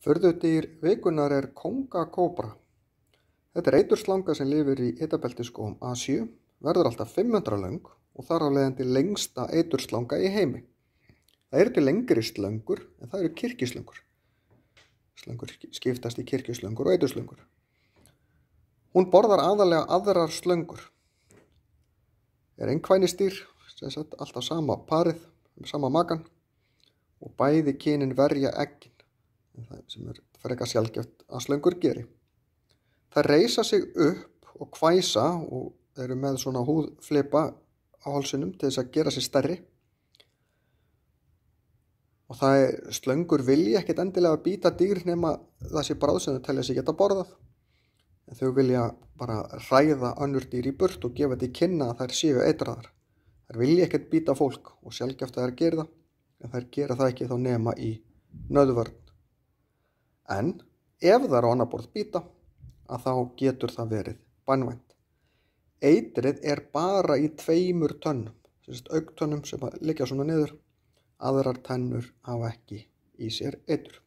Furðudýr vikunnar er kóngakóbra. Þetta er eiturslanga sem lifir í hitabeltisskógum Asíu, verður alltaf 500 löng og þar af leiðandi lengsta eiturslanga í heimi. Það eru til lengri slöngur en það eru kirkjuslöngur. Slöngur skiptast í kirkjuslöngur og eiturslöngur. Hún borðar aðalega aðrar slöngur. Er einkvænisdýr, alltaf sama parið, sama makan og bæði kynin verja eggin, sem er frekar sjaldgæft að slöngur geri. Það reisa sig upp og hvæsa og eru með svona húðflipa á hálsinum til þess að gera sig stærri. Og slöngur vilja ekkert endilega bíta dýr nema það sé bráð sem þau telja sig geta borðað. En þau vilja bara hræða önnur dýr í burt og gefa til kynna að þær séu eitraðar. Þær vilja ekkert bíta fólk og sjaldgæft að þær gera það, en þær gera það ekki þá nema í nauðvörn. En ef það er á annað borð bíta, að þá getur það verið banvænt. Eitrið er bara í 2 tönnum, augtönnum sem liggja svona niður. Aðrar tennur hafa ekki í sér eitur.